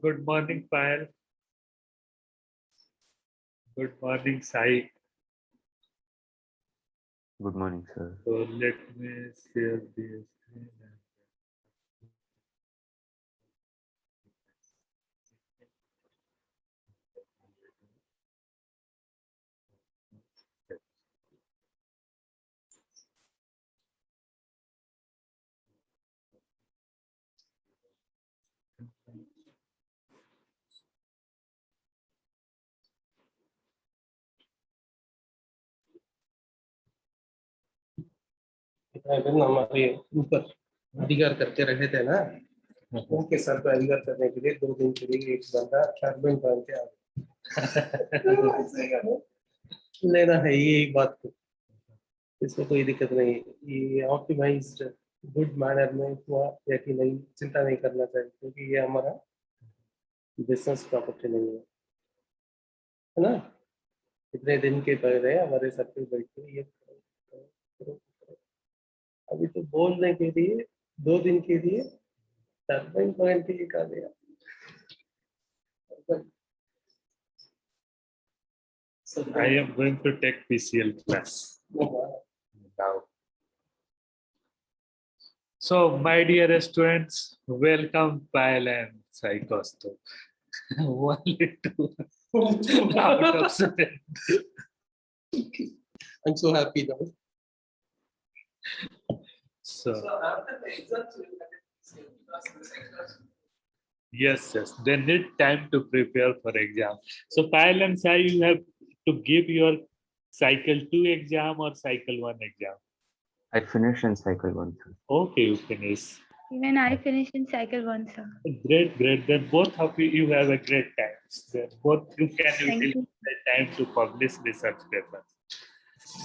Good morning, Payal. Good morning, Sai. Good morning, sir. So let me share the screen. हमारे ऊपर अधिकार करते रहे थे ना, उनके सर पे अधिकार करने के लिए 2 दिन के लिए एक बंदा टर्बन पहन के आ गया। लेना है ये एक बात को, इसमें कोई दिक्कत नहीं है। ये ऑप्टिमाइज्ड गुड मैनर में हुआ या कि नहीं, चिंता नहीं करना चाहिए, क्योंकि ये हमारा बिजनेस प्रॉपर्टी नहीं है ना। इतने दिन के पहले हमारे सर पे बैठ के ये करो। अभी तो बोलने के लिए 2 दिन के लिए टर्बाइन पॉइंट के लिए कहा गया। I am going to take PCL class now. So, my dear students, welcome Payal and Sai Kaustuv. Only two out of 7. I'm so happy now. So, after the exams, yes, they need time to prepare for exam. So, Payal and Sai, you have to give your cycle 2 exam or cycle 1 exam. I finished in cycle 1, sir. Okay, you finish. Even I finished in cycle 1, sir. Great. Then both of you have a great time. Then both you can Thank utilize you. the time to publish research papers.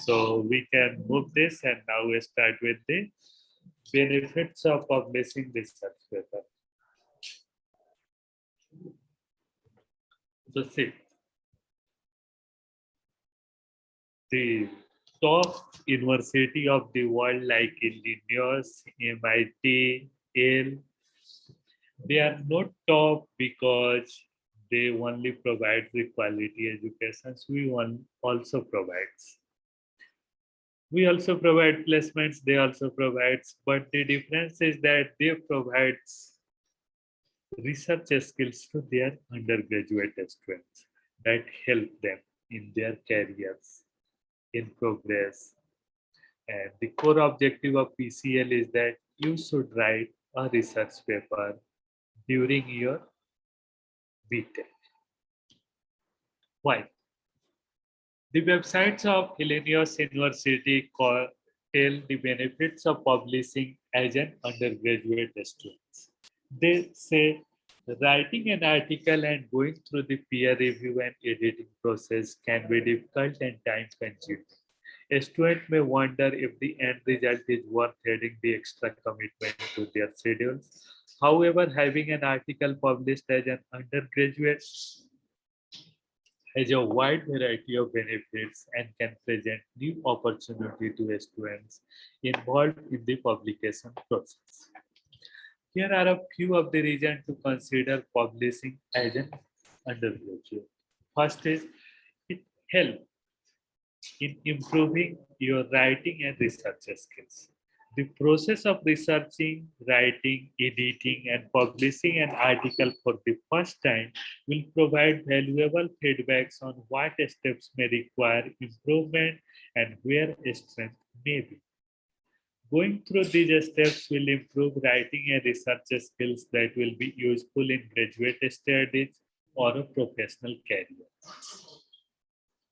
So we can move this, and now we start with the benefits of publishing research paper. So see, the top university of the world like Illinois, MIT, Yale, they are not top because they only provide the quality education. Also provides. We also provide placements, they also provides, but the difference is that they provides research skills to their undergraduate students that help them in their careers, in progress. And the core objective of PCL is that you should write a research paper during your BTech. Why? The websites of Illinois University tell the benefits of publishing as an undergraduate student. They say writing an article and going through the peer review and editing process can be difficult and time consuming. A student may wonder if the end result is worth adding the extra commitment to their schedules. However, having an article published as an undergraduate has a wide variety of benefits and can present new opportunity to students involved in the publication process. Here are a few of the reasons to consider publishing as an undergraduate. First is it helps in improving your writing and research skills. The process of researching, writing, editing, and publishing an article for the first time will provide valuable feedbacks on what steps may require improvement and where strength may be. Going through these steps will improve writing and research skills that will be useful in graduate studies or a professional career.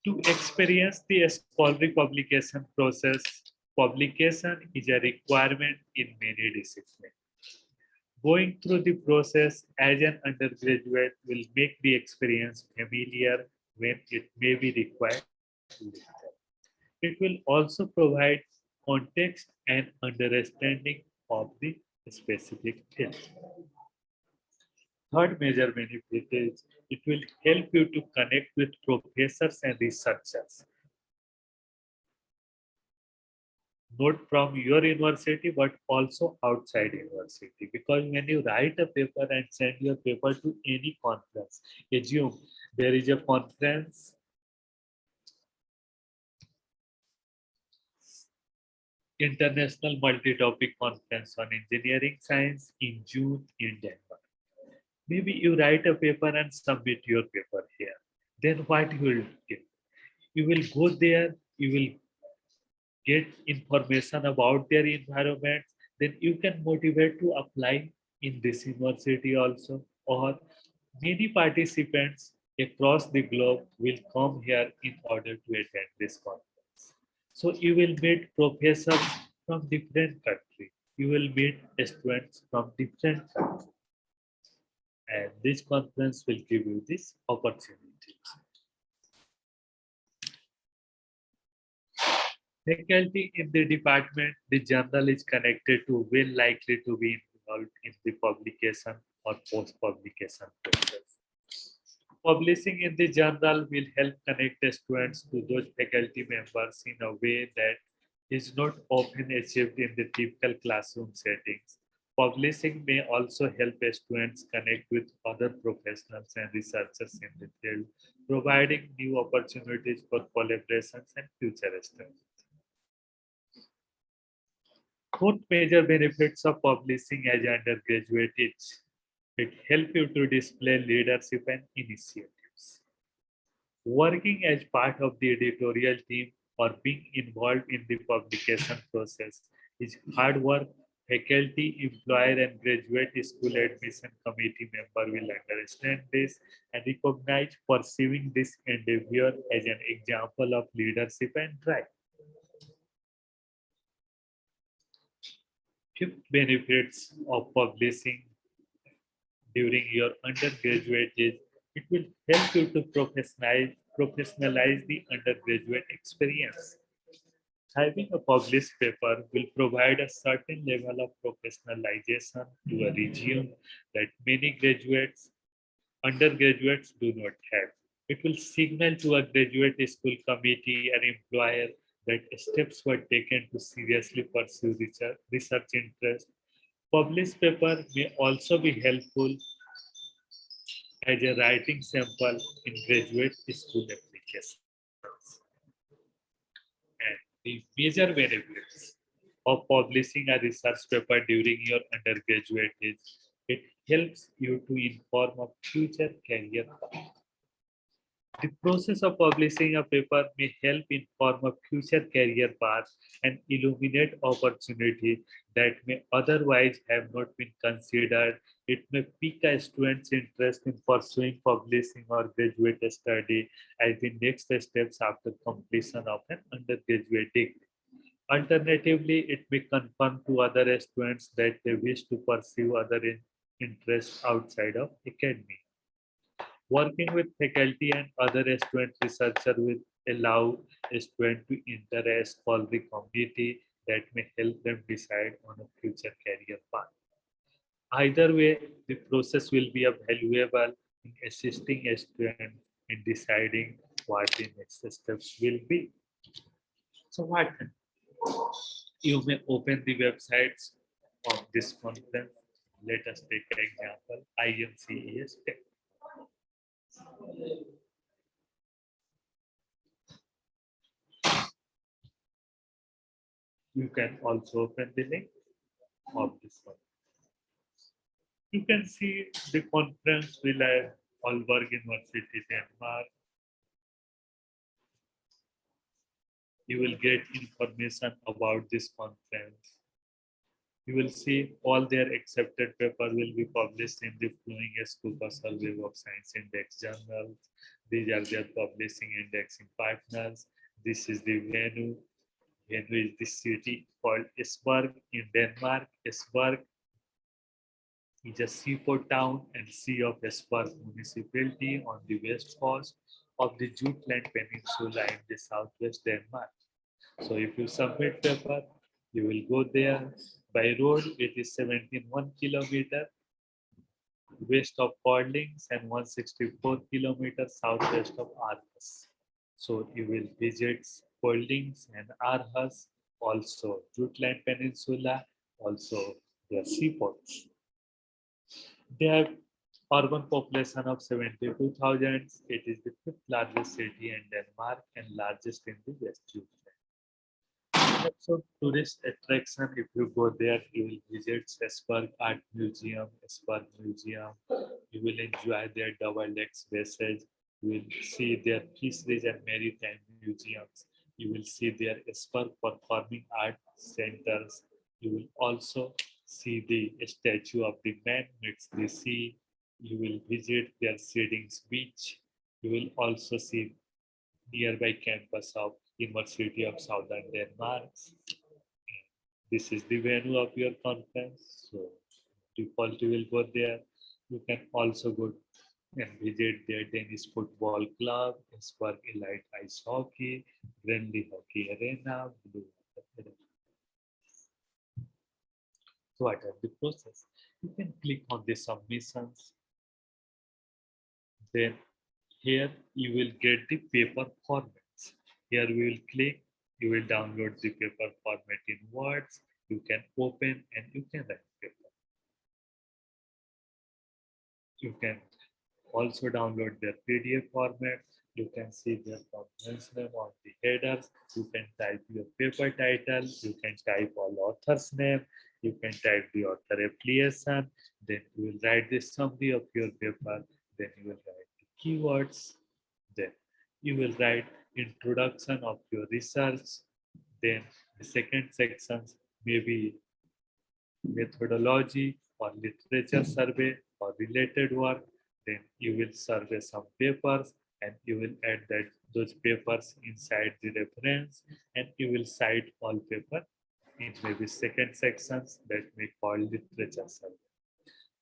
To experience the scholarly publication process, publication is a requirement in many disciplines. Going through the process as an undergraduate will make the experience familiar when it may be required later. It will also provide context and understanding of the specific field. Third major benefit is it will help you to connect with professors and researchers, not from your university but also outside university, because when you write a paper and send your paper to any conference, assume there is a conference, international multi-topic conference on engineering science in June in Denver. Maybe you write a paper and submit your paper here. Then what you will do? You will go there, you will get information about their environment, then you can motivate to apply in this university also. Or many participants across the globe will come here in order to attend this conference. So you will meet professors from different countries. You will meet students from different countries. And this conference will give you this opportunity. Faculty in the department, the journal is connected to will likely to be involved in the publication or post-publication process. Publishing in the journal will help connect the students to those faculty members in a way that is not often achieved in the typical classroom settings. Publishing may also help students connect with other professionals and researchers in the field, providing new opportunities for collaborations and future studies. Fourth major benefits of publishing as undergraduate is it helps you to display leadership and initiatives. Working as part of the editorial team or being involved in the publication process is hard work. Faculty, employer, and graduate school admission committee member will understand this and recognize pursuing this endeavor as an example of leadership and drive. Fifth benefits of publishing during your undergraduate is it will help you to professionalize the undergraduate experience. Having a published paper will provide a certain level of professionalization to a resume that many undergraduates do not have. It will signal to a graduate school committee and employer that steps were taken to seriously pursue research interest. Published paper may also be helpful as a writing sample in graduate school applications. And the major benefits of publishing a research paper during your undergraduate is it helps you to inform a future career path. The process of publishing a paper may help inform a future career path and illuminate opportunity that may otherwise have not been considered. It may pique a student's interest in pursuing publishing or graduate study as the next steps after completion of an undergraduate degree. Alternatively, it may confirm to other students that they wish to pursue other interests outside of academia. Working with faculty and other student researchers will allow a student to enter a scholarly community that may help them decide on a future career path. Either way, the process will be valuable in assisting a student in deciding what the next steps will be. So what? You may open the websites of this conference. Let us take an example, IMCES Tech. You can also open the link of this one. You can see the conference will have Aalborg University, Denmark. You will get information about this conference. You will see all their accepted papers will be published in the Flowing Scuba Survey of Science Index journals. These are their publishing indexing partners. This is the venue. Venue is the city called Esbjerg in Denmark. Esbjerg is a seaport town and Sea of Esbjerg municipality on the west coast of the Jutland Peninsula in the southwest Denmark. So if you submit paper, you will go there. By road, it is 17.1 kilometer west of Cordlings and 164 kilometers southwest of Aarhus. So you will visit Cordlings and Aarhus, also Jutland Peninsula, also their seaports. They have urban population of 72,000. It is the fifth largest city in Denmark and largest in the West Jutland. So tourist attraction, if you go there, you will visit Esbjerg Art Museum, Esbjerg Museum. You will enjoy their double deck spaces. You will see their fisheries and maritime museums. You will see their Esbjerg Performing Art Centers. You will also see the statue of the man meets the sea. You will visit their Sidings Beach. You will also see nearby campus of University of Southern Denmark. This is the venue of your conference. So default you will go there. You can also go and visit their Danish football club, Esbjerg Elite Ice Hockey, Friendly Hockey Arena, Blue Water Arena. So what are the process? You can click on the submissions. Then here you will get the paper formats. Here we will click, you will download the paper format in Words. You can open and you can write paper. You can also download their PDF format. You can see their conference name on the headers. You can type your paper title. You can type all author's name. You can type the author affiliation. Then you will write the summary of your paper. Then you will write the keywords. Then you will write introduction of your research. Then the second section may be methodology or literature survey or related work. Then you will survey some papers and you will add those papers inside the reference, and you will cite all paper in maybe second sections that may call literature survey.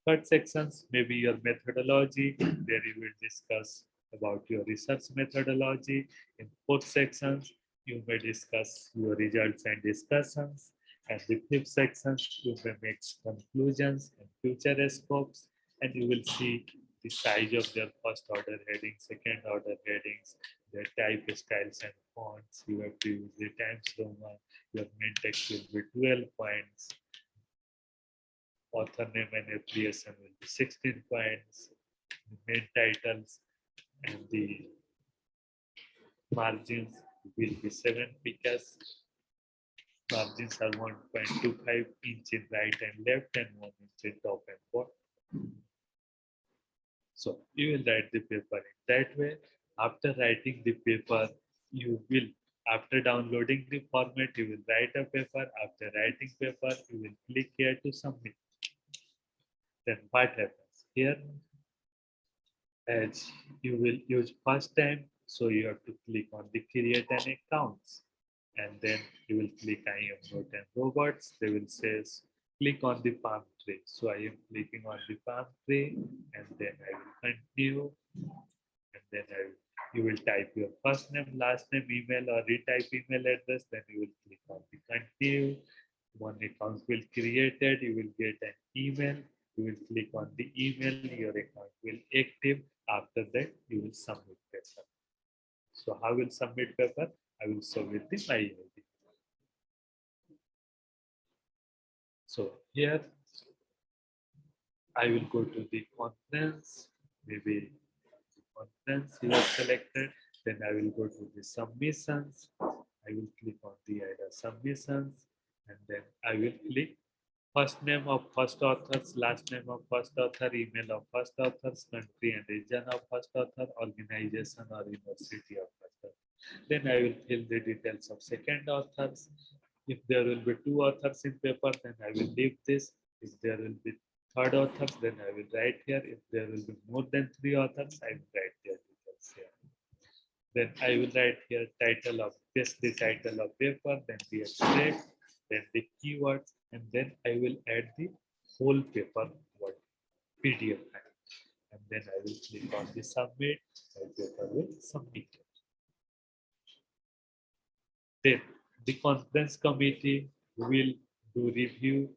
Third sections may be your methodology. There you will discuss about your research methodology. In fourth sections, you may discuss your results and discussions. And the fifth sections, you may make conclusions and future scopes. And you will see the size of their first order headings, second order headings, their type, styles, and fonts. You have to use the Times Roman. Your main text will be 12 points. Author name and affiliation will be 16 points. The main titles and the margins will be 7 picas. Margins are 1.25 inch in right and left and 1 inch in top and bottom. So you will write the paper in that way. After writing the paper, you will, after downloading the format, you will write a paper. After writing paper, you will click here to submit. Then what happens here? As you will use first time, so you have to click on the create an accounts, and then you will click I am not and robots. They will say click on the palm tree. So I am clicking on the palm tree, and then I will continue, and then you will type your first name, last name, email, or retype email address. Then you will click on the continue. One account will created. You will get an email. You will click on the email. Your account will active. After that, you will submit it. So I will submit paper. I will submit the my ID. So here I will go to the conference. Maybe the conference you have selected. Then I will go to the submissions. I will click on the either submissions, and then I will click first name of first authors, last name of first author, email of first authors, country and region of first author, organization or university of first author. Then I will fill the details of second authors. If there will be two authors in paper, then I will leave this. If there will be third authors, then I will write here. If there will be more than three authors, I will write their details here. Then I will write here title of this, the title of paper, then the abstract, then the keywords, and then I will add the whole paper word PDF file. And then I will click on the submit. My paper will submit. Then the conference committee will do review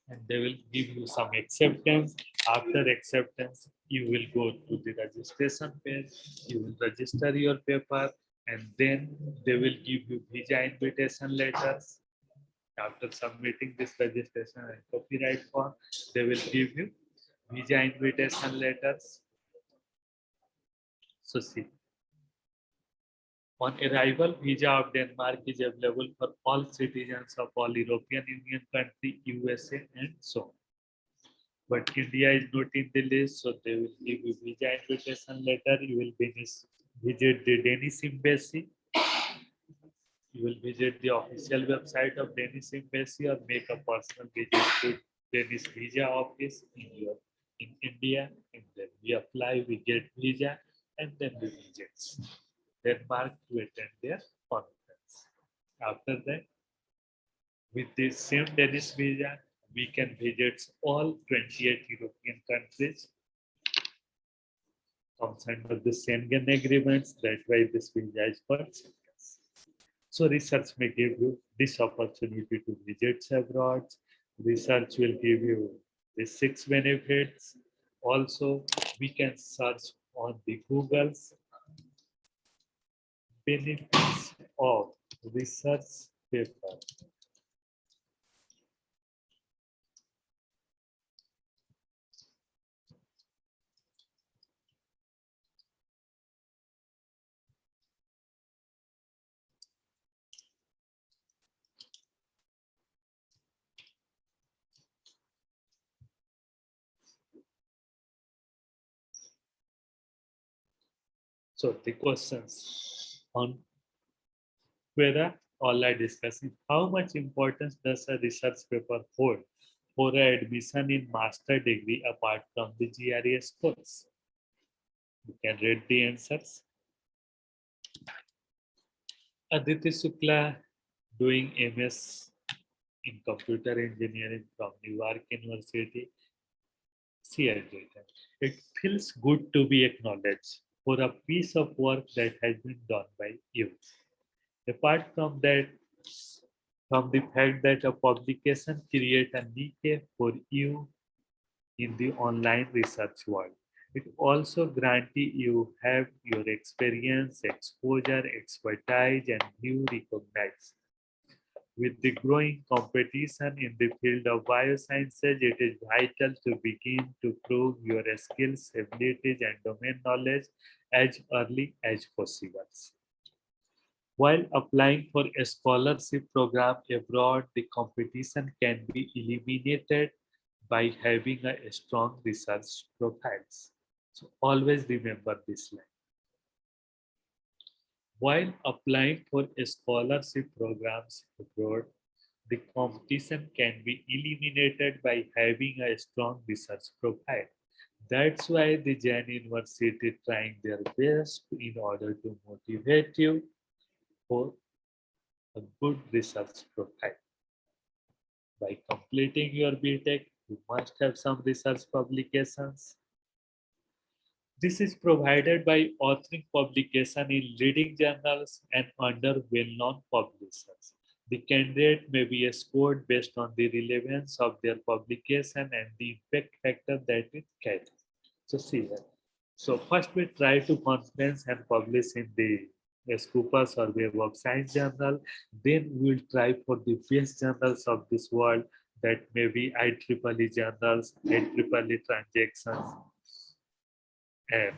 and they will give you some acceptance. After acceptance, you will go to the registration page, you will register your paper, and then they will give you visa invitation letters. After submitting this registration and copyright form, they will give you visa invitation letters. So see, on arrival, visa of Denmark is available for all citizens of all European Union country, USA, and so on. But India is not in the list, so they will give you visa invitation letter. You will visit the Danish embassy. You will visit the official website of Danish embassy or make a personal visit to Danish visa office in India, and then we apply, we get visa, and then we visit Denmark to attend their conference. After that, with the same Danish visa, we can visit all 28 European countries. Comes under the Schengen agreements. That's why this visa is called Schengen. So research may give you this opportunity to visit abroad. Research will give you the 6 benefits. Also, we can search on the Google's benefits of research paper. So the questions on whether all are discussing how much importance does a research paper hold for admission in master degree apart from the GRE course? You can read the answers. Aditi Shukla doing MS in computer engineering from Newark University. She has written, it feels good to be acknowledged for a piece of work that has been done by you. Apart from that, from the fact that a publication creates a niche for you in the online research world, it also grants you have your experience, exposure, expertise, and view recognized. With the growing competition in the field of biosciences, it is vital to begin to prove your skills, abilities, and domain knowledge as early as possible. While applying for a scholarship program abroad, the competition can be eliminated by having a strong research profiles. So always remember this line. While applying for a scholarship programs abroad, the competition can be eliminated by having a strong research profile. That's why the Jain University trying their best in order to motivate you for a good research profile. By completing your BTech, you must have some research publications. This is provided by authoring publication in leading journals and under well-known publishers. The candidate may be scored based on the relevance of their publication and the impact factor that it carries. So see here, So first we try to conference and publish in the Scopus or Web of Science journal. Then we will try for the best journals of this world, that may be IEEE journals, IEEE transactions, and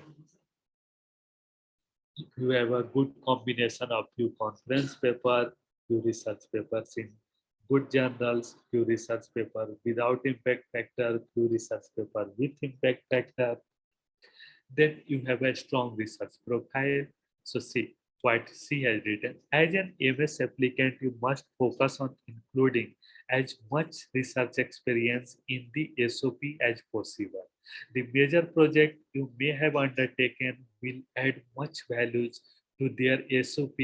you have a good combination of few conference paper, few research papers in good journals, few research paper without impact factor, few research paper with impact factor. Then you have a strong research profile. So see what she has written. As an MS applicant, you must focus on including as much research experience in the SOP as possible. The major project you may have undertaken will add much values to their SOP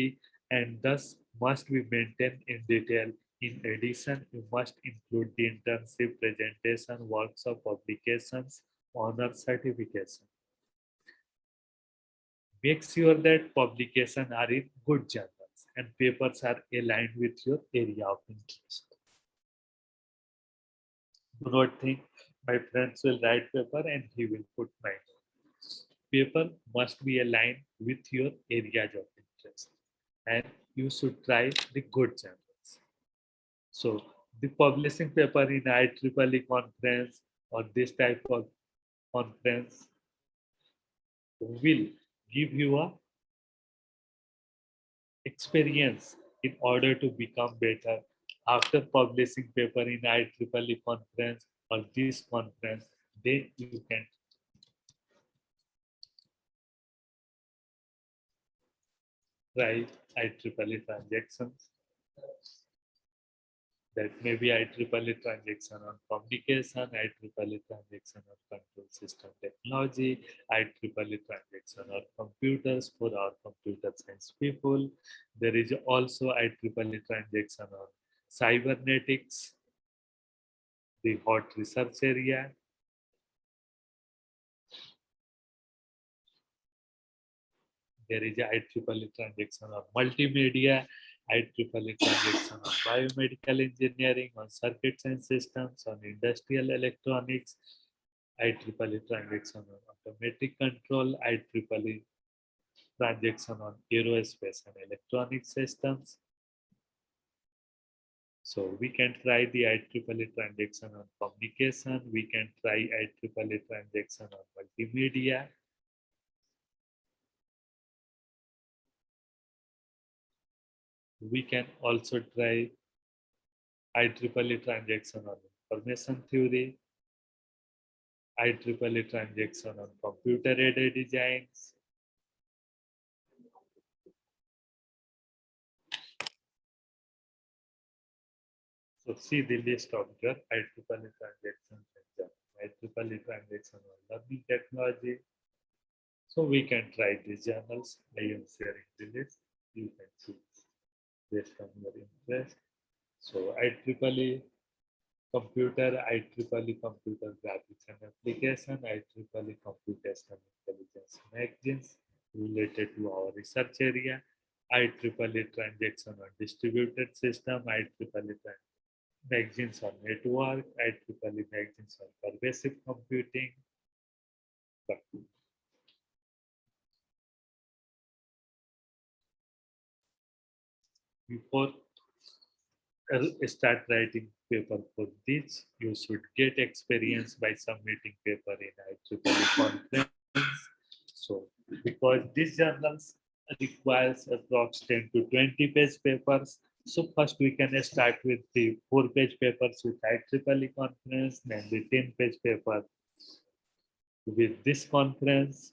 and thus must be maintained in detail. In addition, you must include the internship, presentation, workshop, publications, honor certification. Make sure that publications are in good journals and papers are aligned with your area of interest. Do not think my friends will write paper and he will put my name. Paper must be aligned with your areas of interest and you should try the good journals. So the publishing paper in IEEE conference or this type of conference will give you a experience in order to become better. After publishing paper in IEEE conference or this conference, then you can try IEEE transactions. That may be IEEE transaction on communication, IEEE transaction on control system technology, IEEE transaction on computers for our computer science people. There is also IEEE transaction on cybernetics, the hot research area. There is a IEEE transaction on multimedia, IEEE transaction on biomedical engineering, on circuits and systems, on industrial electronics, IEEE transaction on automatic control, IEEE transaction on aerospace and electronic systems. So we can try the IEEE transaction on communication, we can try IEEE transaction on multimedia. We can also try IEEE transaction on information theory, IEEE transaction on computer-aided designs. So see the list of your IEEE transactions and IEEE transaction on learning technology. So we can try these journals. I am sharing the list. You can choose based on your interest. So IEEE computer, IEEE computer graphics and application, IEEE computational intelligence magazines related to our research area, IEEE transaction on distributed system, IEEE magazines on network, IEEE magazines on pervasive computing. Before start writing paper for this, you should get experience by submitting paper in IEEE conference. So because these journals requires approx 10 to 20 page papers. So first we can start with the 4-page papers with IEEE conference, then the 10-page paper with this conference.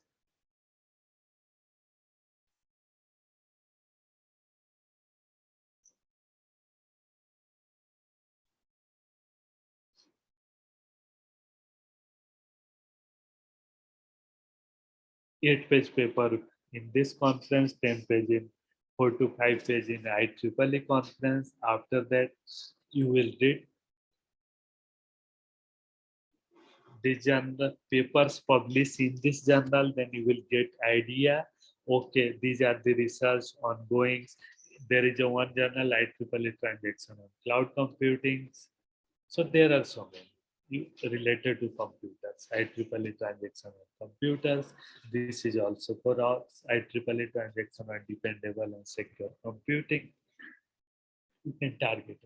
Eight-page paper in this conference, 10-page in 4 to 5 page in IEEE conference. After that, you will read the journal papers published in this journal, then you will get idea. Okay, these are the research ongoing. There is a one journal IEEE transaction on cloud computing. So there are so many. related to computers, IEEE transaction on computers. This is also for us, IEEE transaction on dependable and secure computing. You can target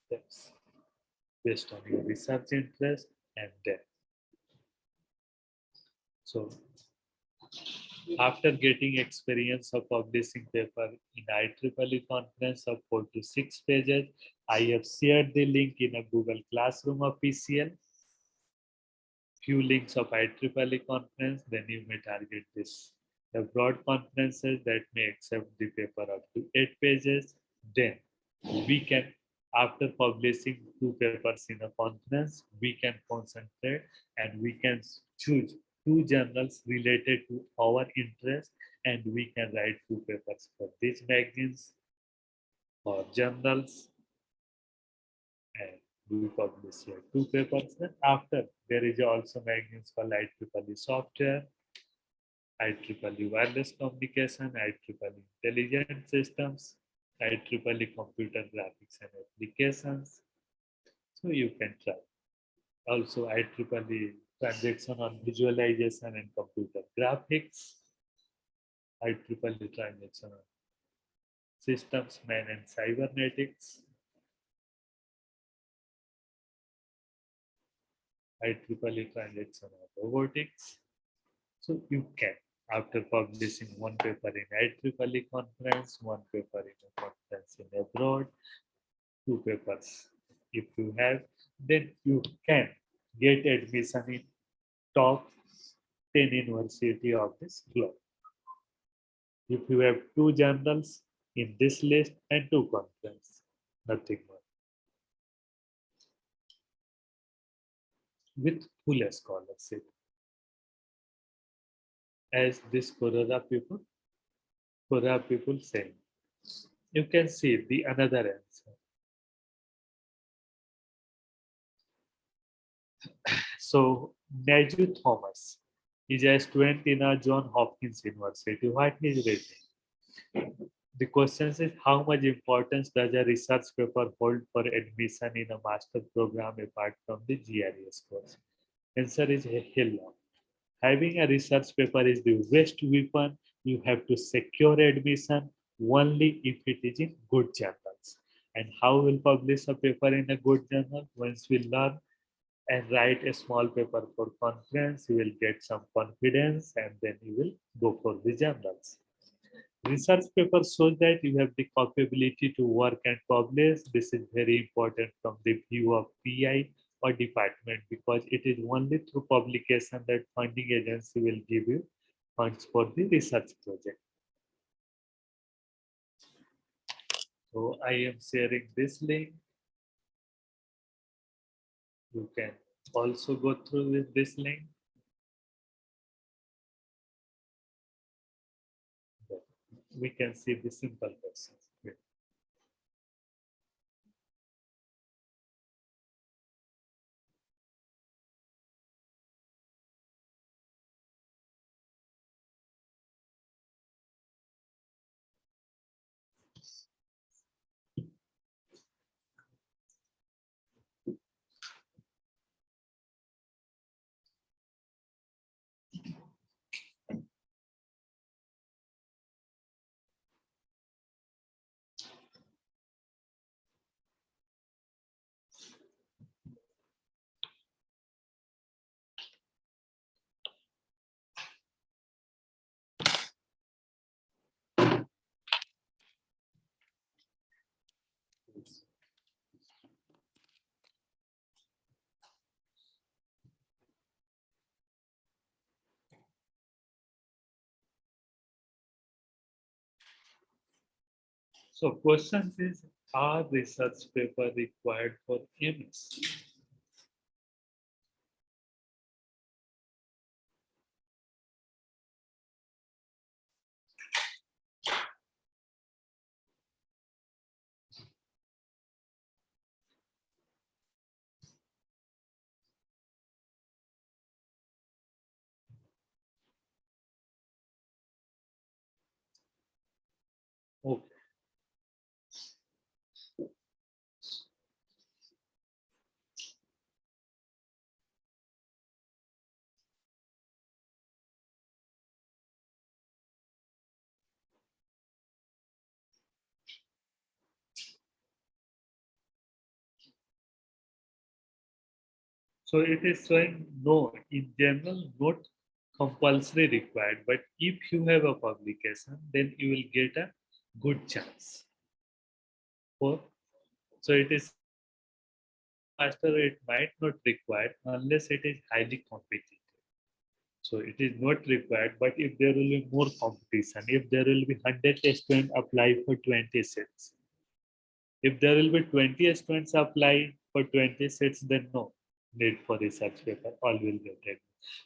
them based on your research interest and depth. So after getting experience of publishing paper in IEEE conference of 4 to 6 pages, I have shared the link in a Google Classroom of PCL. Few links of IEEE conference, then you may target this. The broad conferences that may accept the paper up to 8 pages, then we can, after publishing 2 papers in a conference, we can concentrate and we can choose 2 journals related to our interest, and we can write 2 papers for these magazines or journals, and we publish here 2 papers. Then after, there is also magazines called IEEE software, IEEE wireless communication, IEEE intelligent systems, IEEE computer graphics and applications. So you can try. Also IEEE transaction on visualization and computer graphics, IEEE transaction on systems, man and cybernetics, IEEE transaction on robotics. So you can, after publishing 1 paper in IEEE conference, 1 paper in a conference in abroad, 2 papers if you have, then you can get admission in top 10 university of this globe. If you have 2 journals in this list and 2 conference, nothing more. With full scholarship. As this Corona people say, you can see the another answer. So Naju Thomas is a student in a John Hopkins University. What he is rating? The question is, how much importance does a research paper hold for admission in a master program apart from the GRES course? Answer is a hell lot. Having a research paper is the best weapon. You have to secure admission only if it is in good journals. And how will publish a paper in a good journal? Once we learn and write a small paper for conference, you will get some confidence and then you will go for the journals. Research paper shows that you have the capability to work and publish. This is very important from the view of PI or department, because it is only through publication that funding agency will give you funds for the research project. So I am sharing this link. You can also go through with this link. We can see the simple questions. So questions is, are research paper required for MS? Okay. So it is showing no, in general, not compulsory required. But if you have a publication, then you will get a good chance. For so it is master, it might not required unless it is highly competitive. So it is not required, but if there will be more competition, if there will be 100 students apply for 20 seats, if there will be 20 students apply for 20 seats, then no need for research paper, all will get it.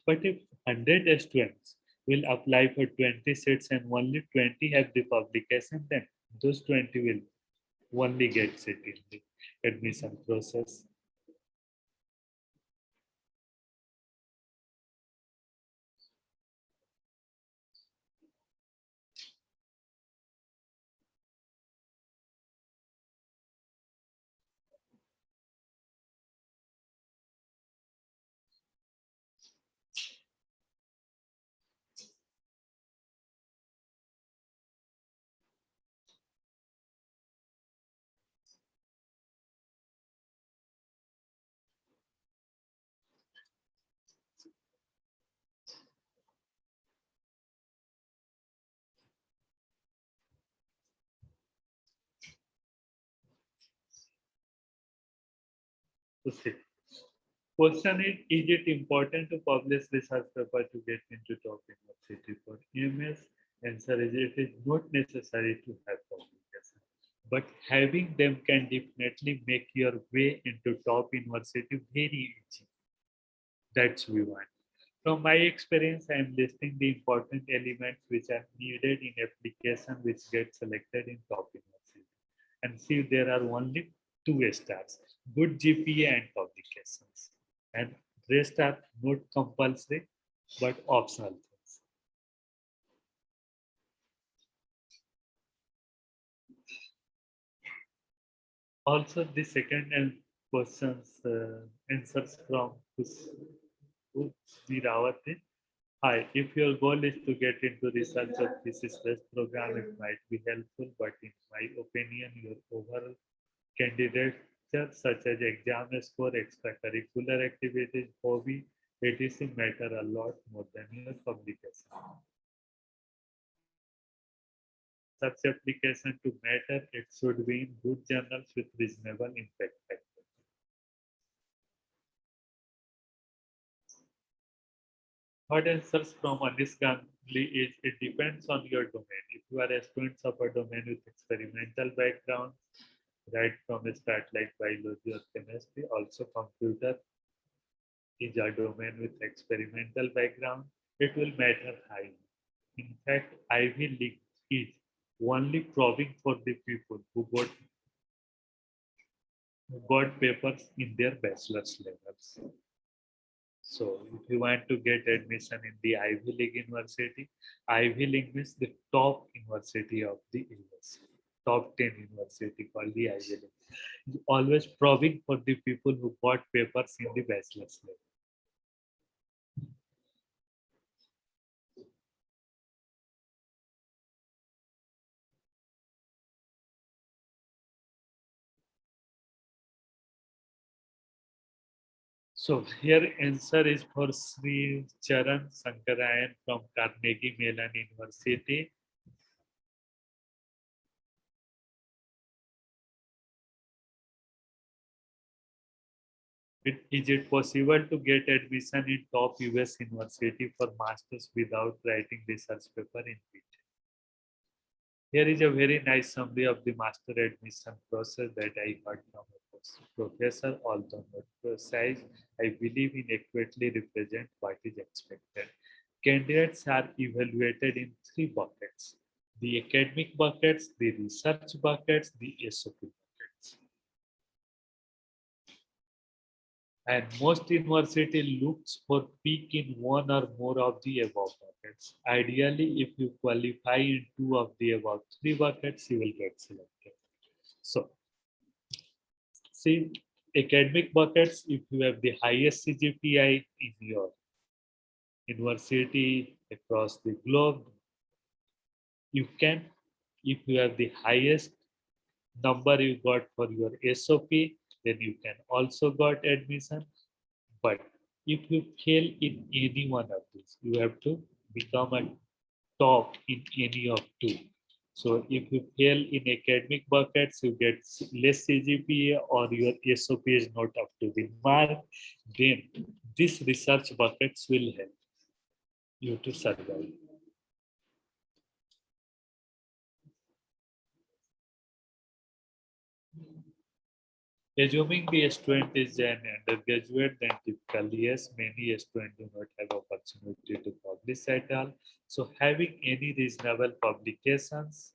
But if 100 students will apply for 20 seats and only 20 have the publication, then those 20 will only get seat in the admission process. To see. Question is it important to publish research paper to get into top university for EMS? Answer is it is not necessary to have publication, but having them can definitely make your way into top university very easy. That's we want. From my experience, I am listing the important elements which are needed in application which get selected in top university. And see, there are only 2 stars, good GPA and publications. And rest are not compulsory, but optional things. Also, the second and questions answers from Virawati. Hi, if your goal is to get into research or thesis-based program, it might be helpful, but in my opinion, your overall candidature such as exam score, extracurricular activities, hobby, etc. matter a lot more than your publication. Such application to matter, it should be in good journals with reasonable impact factor. What answers from Anish Gangli is it depends on your domain. If you are a student of a domain with experimental background, right from a start like biology or chemistry, also computer is a domain with experimental background, it will matter highly. In fact, Ivy League is only probing for the people who got papers in their bachelor's levels. So if you want to get admission in the Ivy League university, Ivy League means the top university of the US, top 10 university called the Ivy League. Always probing for the people who got papers in the bachelor's level. So here answer is for Sri Charan Sankarayan from Carnegie Mellon University. Is it possible to get admission in top US university for masters without writing research paper in PhD? Here is a very nice summary of the master admission process that I heard from a professor, although not precise. I believe in accurately represent what is expected. Candidates are evaluated in 3 buckets: the academic buckets, the research buckets, the SOP buckets. And most university looks for peak in one or more of the above buckets. Ideally, if you qualify in 2 of the above 3 buckets, you will get selected. So, see, academic buckets, if you have the highest CGPI in your university across the globe, you can, if you have the highest number you got for your SOP, then you can also got admission. But if you fail in any one of these, you have to become a top in any of two. So if you fail in academic buckets, you get less CGPA or your SOP is not up to the mark, then these research buckets will help you to survive. Assuming the student is an undergraduate, then typically yes, many students do not have opportunity to publish at all. So having any reasonable publications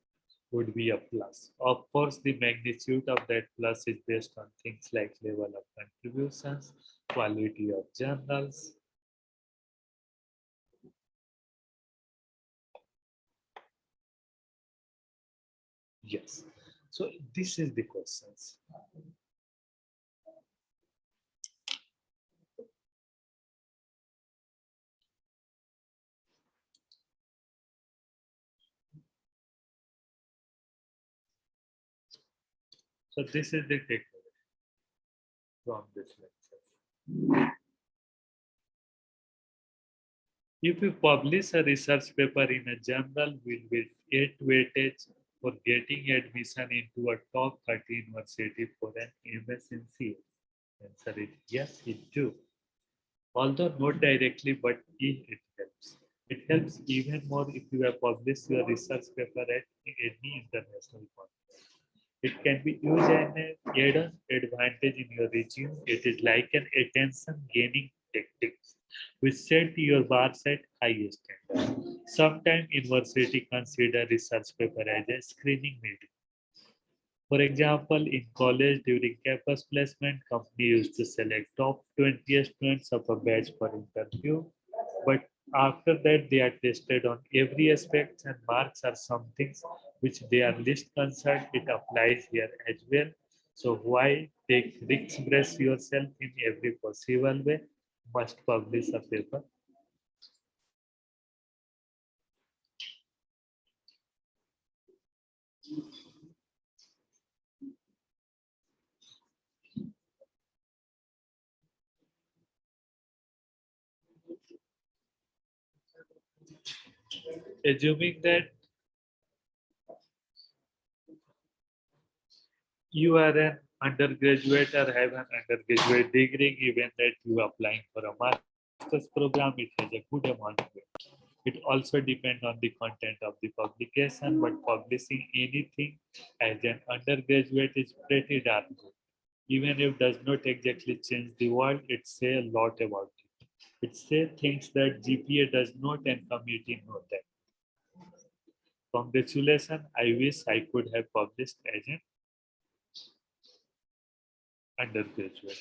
would be a plus. Of course, the magnitude of that plus is based on things like level of contributions, quality of journals. Yes. So this is the questions. So this is the takeaway from this lecture. If you publish a research paper in a journal with 8 weightage for getting admission into a top 30 university for an MS in CS? Answer is yes, it do. Although not directly, but it helps. It helps even more if you have published your research paper at any international conference. It can be used as an add-on advantage in your resume. It is like an attention gaining tactic which set your bars at highest standard. Sometimes university consider research paper as a screening medium. For example, in college during campus placement, company used to select top 20 students of a batch for interview. But after that, they are tested on every aspect and marks are some things which they are least concerned. It applies here as well. So why take risk brace yourself in every possible way? Must publish a paper. Assuming that you are an undergraduate or have an undergraduate degree, given that you are applying for a master's program, it has a good amount of it. It also depends on the content of the publication, but publishing anything as an undergraduate is pretty darn good. Even if it does not exactly change the world, it says a lot about it. It says things that GPA does not and community know that. Congratulations, I wish I could have published as an undergraduate.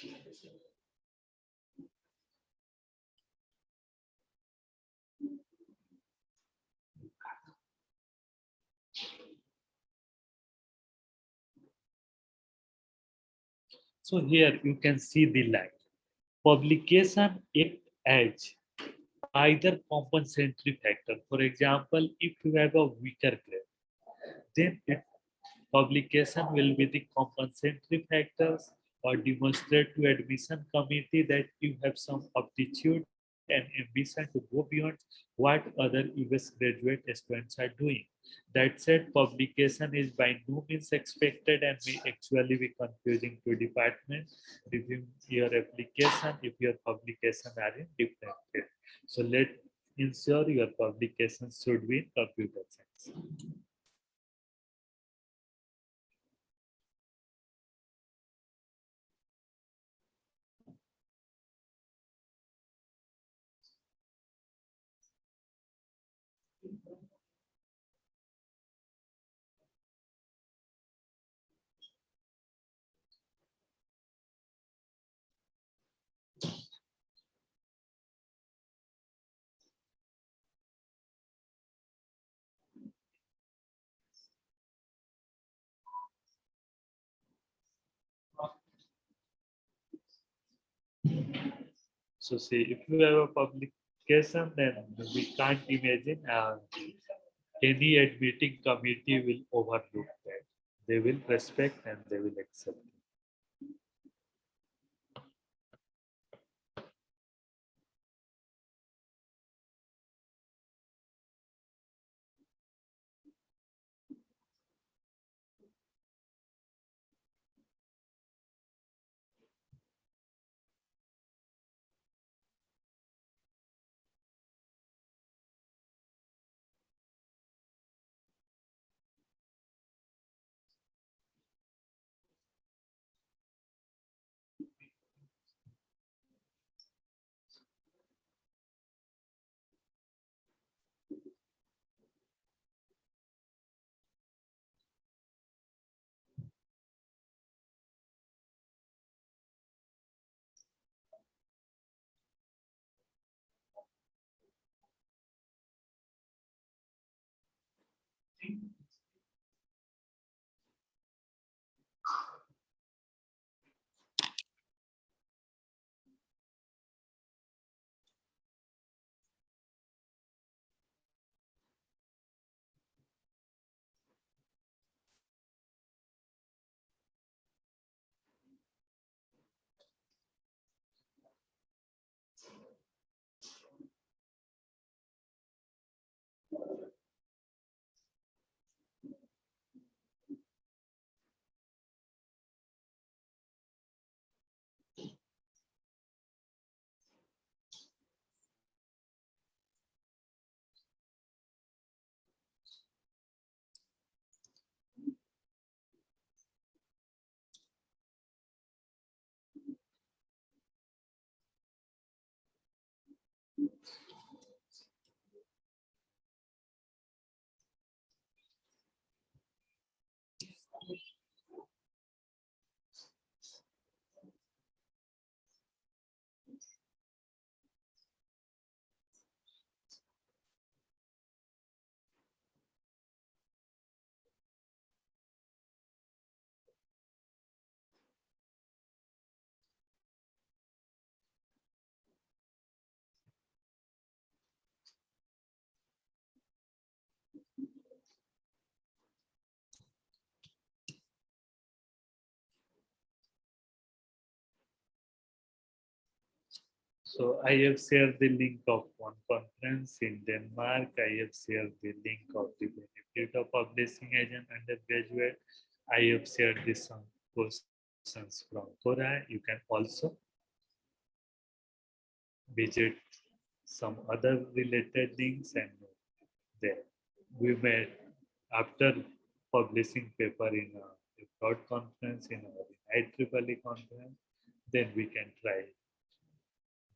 So here you can see the line. Publication act as either compensatory factor. For example, if you have a weaker grade, then publication will be the compensatory factors or demonstrate to admission committee that you have some aptitude and ambition to go beyond what other US graduate students are doing. That said, publication is by no means expected and may actually be confusing to departments reviewing your application if your publication are in different field. So let ensure your publications should be in computer science. So see, if you have a publication, then we can't imagine any admitting committee will overlook that. They will respect and they will accept. So I have shared the link of one conference in Denmark. I have shared the link of the benefit of publishing as an undergraduate. I have shared the some questions from Quora. You can also visit some other related links and there. We met after publishing paper in a broad conference in our IEEE conference, then we can try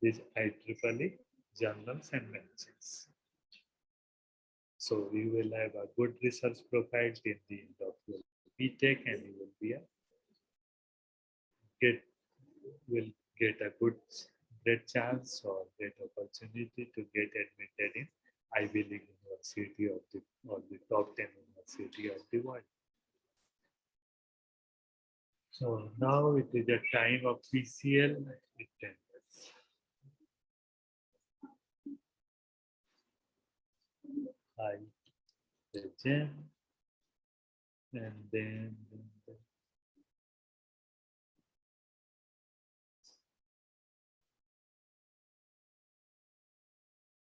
these IEEE journals and magazines. So you will have a good research profile in the end of your BTech and you will be a get will get a great chance or great opportunity to get admitted in Ivy League University of the or the top 10 university of the world. So now it is the time of PCL attendance. I present and then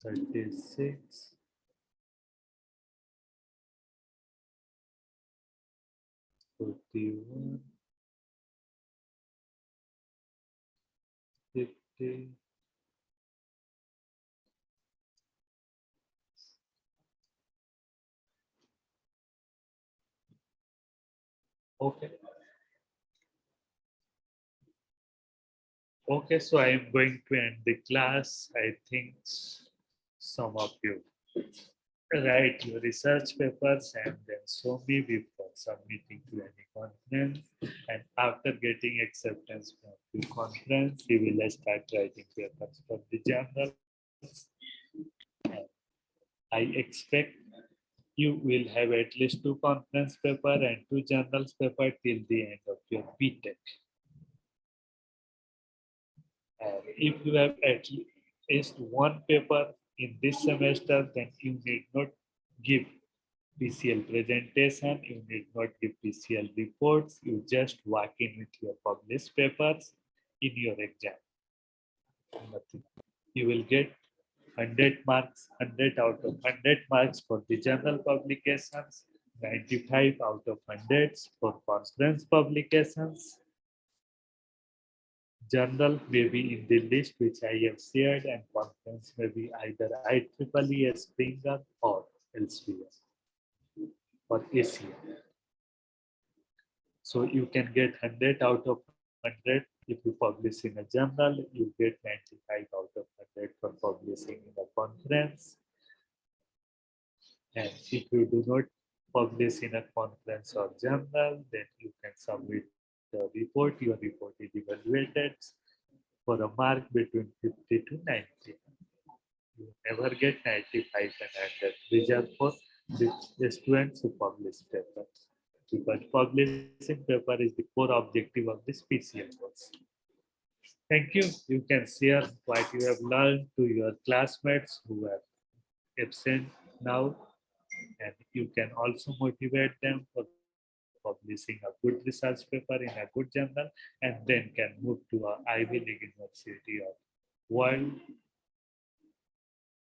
36, 41, 50, okay. Okay, so I am going to end the class. I think some of you write your research papers and then show me before submitting to any conference. And after getting acceptance from the conference, you will start writing papers for the journals. And I expect you will have at least 2 conference paper and 2 journals paper till the end of your BTech. And if you have at least 1 paper in this semester, then you need not give PCL presentation, you need not give PCL reports, you just walk in with your published papers in your exam. Nothing. You will get 100 marks, 100 out of 100 marks for the journal publications, 95 out of 100 for conference publications. Journal may be in the list which I have shared and conference may be either IEEE Springer or elsewhere or ACA. So you can get 100 out of 100 if you publish in a journal, you get 95 out of 100 for publishing in a conference. And if you do not publish in a conference or journal, then you can submit the report. Your report is evaluated for a mark between 50 to 90. You never get 95 and 100. Reserved for the students who publish papers. Because publishing paper is the core objective of this PCM course. Thank you. You can share what you have learned to your classmates who are absent now, and you can also motivate them for publishing a good research paper in a good journal, and then can move to a Ivy League University of world,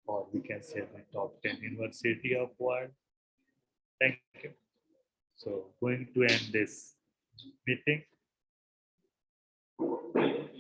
or we can say the top 10 university of world. Thank you. So going to end this meeting.